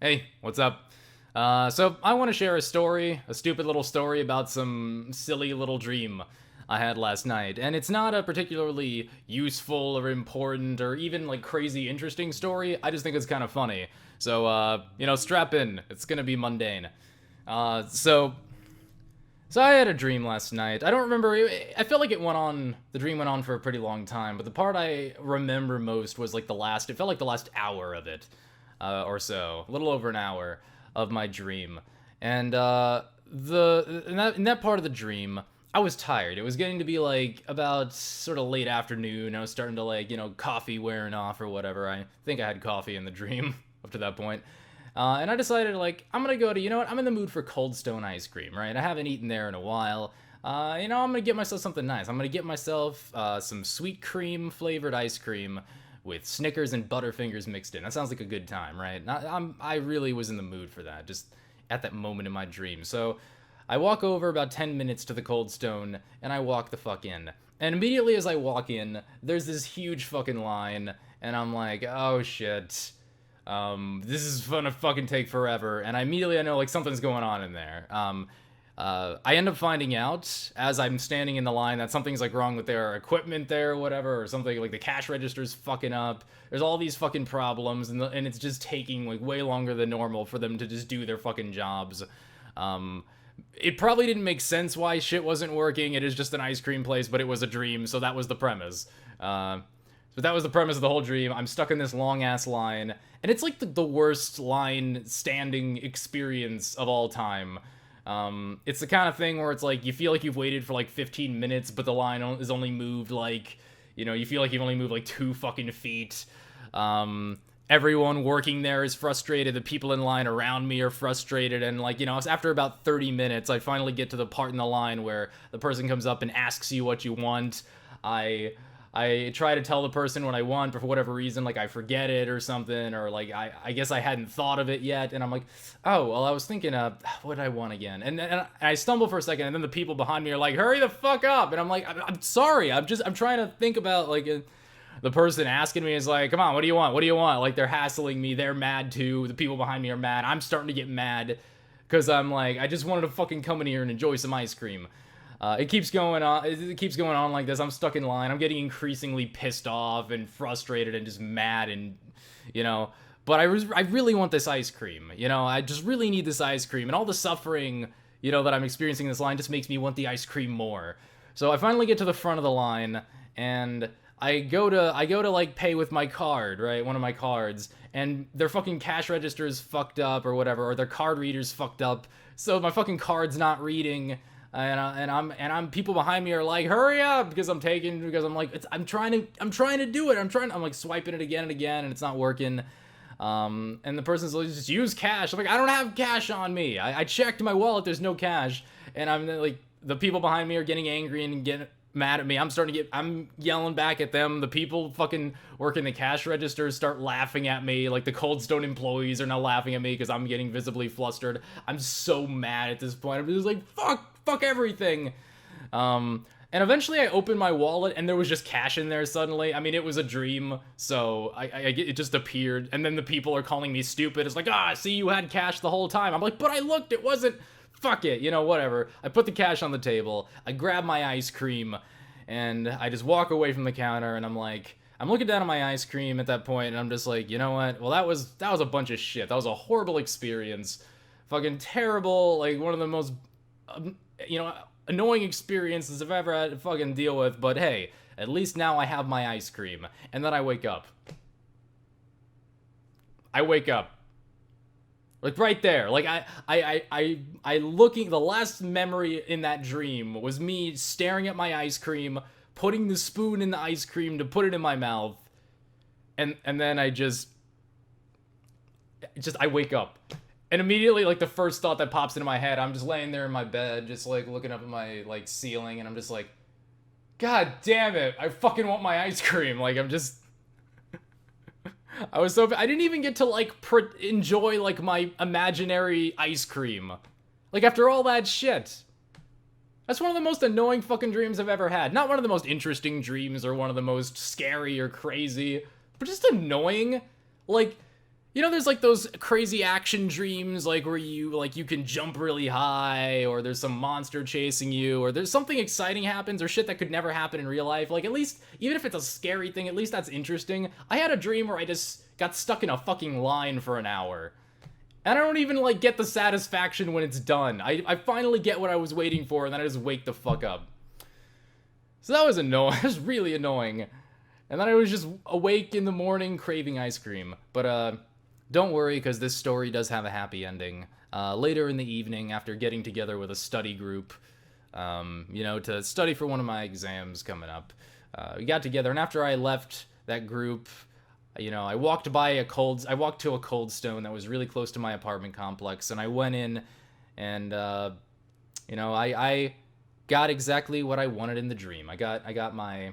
Hey, what's up? So I want to share a story, a stupid little story about some silly little dream I had last night. And it's not a particularly useful or important or even like crazy interesting story. I just think it's kind of funny. So, strap in. It's gonna be mundane. Uh, so, so I had a dream last night. I don't remember. I felt like the dream went on for a pretty long time, but the part I remember most was like it felt like the last hour of it, or so, a little over an hour of my dream. And in that part of the dream, I was tired. It was getting to be like about sort of late afternoon. I was starting to like coffee wearing off or whatever. I think I had coffee in the dream up to that point. And I decided, like, I'm gonna go to, I'm in the mood for Cold Stone ice cream, right? I haven't eaten there in a while. I'm gonna get myself something nice. I'm gonna get myself some sweet cream flavored ice cream with Snickers and Butterfingers mixed in. That sounds like a good time, right? I really was in the mood for that, just at that moment in my dream. So I walk over about 10 minutes to the Cold Stone, and I walk the fuck in. And immediately as I walk in, there's this huge fucking line, and I'm like, oh shit. This is gonna fucking take forever, and I know like something's going on in there. I end up finding out as I'm standing in the line that something's like wrong with their equipment there or whatever, or something like the cash register's fucking up. There's all these fucking problems, and it's just taking like way longer than normal for them to just do their fucking jobs. It probably didn't make sense why shit wasn't working. It is just an ice cream place, but it was a dream, so that was the premise. But that was the premise of the whole dream. I'm stuck in this long ass line, and it's like the worst line standing experience of all time. It's the kind of thing where it's like you feel like you've waited for like 15 minutes, but the line is only moved like, you feel like you've only moved like 2 fucking feet. Everyone working there is frustrated. The people in line around me are frustrated, and like, after about 30 minutes, I finally get to the part in the line where the person comes up and asks you what you want. I try to tell the person what I want, but for whatever reason, like I forget it or something, or like I guess I hadn't thought of it yet, and I'm like, oh, well, I was thinking of what did I want again, and I stumble for a second, and then the people behind me are like, hurry the fuck up, and I'm like, I'm sorry, I'm trying to think about like the person asking me is like, come on, what do you want? What do you want? Like they're hassling me, they're mad too, the people behind me are mad, I'm starting to get mad because I'm like, I just wanted to fucking come in here and enjoy some ice cream. It keeps going on. It keeps going on like this. I'm stuck in line. I'm getting increasingly pissed off and frustrated and just mad and, But I really want this ice cream. I just really need this ice cream. And all the suffering, that I'm experiencing in this line just makes me want the ice cream more. So I finally get to the front of the line, and I go to like pay with my card, right? One of my cards, and their fucking cash register is fucked up or whatever, or their card reader's fucked up. So my fucking card's not reading. And I'm people behind me are like, hurry up, because I'm like, I'm trying to do it. I'm like swiping it again and again, and it's not working. And the person's like, just use cash. I'm like, I don't have cash on me. I checked my wallet. There's no cash. And I'm like, the people behind me are getting angry and getting mad at me. I'm yelling back at them. The people fucking working the cash registers start laughing at me. Like the Cold Stone employees are now laughing at me because I'm getting visibly flustered. I'm so mad at this point. I'm just like, fuck everything. And eventually I opened my wallet and there was just cash in there suddenly. I mean, it was a dream, so it just appeared. And then the people are calling me stupid. It's like, see, you had cash the whole time. I'm like, but I looked, it wasn't. Fuck it, whatever. I put the cash on the table. I grab my ice cream, and I just walk away from the counter. And I'm like, I'm looking down at my ice cream at that point, and I'm just like, you know what? Well, that was a bunch of shit. That was a horrible experience. Fucking terrible. Like one of the most, annoying experiences I've ever had to fucking deal with. But hey, at least now I have my ice cream. And then I wake up. Like right there, like I looking. The last memory in that dream was me staring at my ice cream, putting the spoon in the ice cream to put it in my mouth, and then I wake up, and immediately like the first thought that pops into my head, I'm just laying there in my bed, just like looking up at my like ceiling, and I'm just like, God damn it, I fucking want my ice cream. Like I didn't even get to like enjoy like my imaginary ice cream. Like after all that shit. That's one of the most annoying fucking dreams I've ever had. Not one of the most interesting dreams or one of the most scary or crazy, but just annoying. Like You know, there's like those crazy action dreams, like where you can jump really high, or there's some monster chasing you, or there's something exciting happens, or shit that could never happen in real life. Like, at least, even if it's a scary thing, at least that's interesting. I had a dream where I just got stuck in a fucking line for an hour. And I don't even, like, get the satisfaction when it's done. I finally get what I was waiting for, and then I just wake the fuck up. So that was annoying. It was really annoying. And then I was just awake in the morning craving ice cream. But, don't worry, because this story does have a happy ending. Later in the evening, after getting together with a study group, you know, to study for one of my exams coming up, we got together, and after I left that group, you know, I walked to a Cold Stone that was really close to my apartment complex, and I went in, and, you know, I got exactly what I wanted in the dream. I got my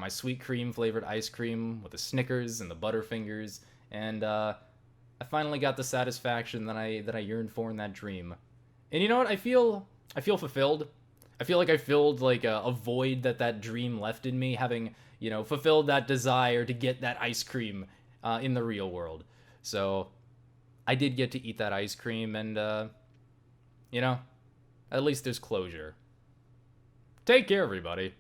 sweet cream flavored ice cream with the Snickers and the Butterfingers, and I finally got the satisfaction that I yearned for in that dream. And you know what? I feel fulfilled. I feel like I filled like a void that dream left in me, having, you know, fulfilled that desire to get that ice cream in the real world. So I did get to eat that ice cream, and you know, at least there's closure. Take care, everybody.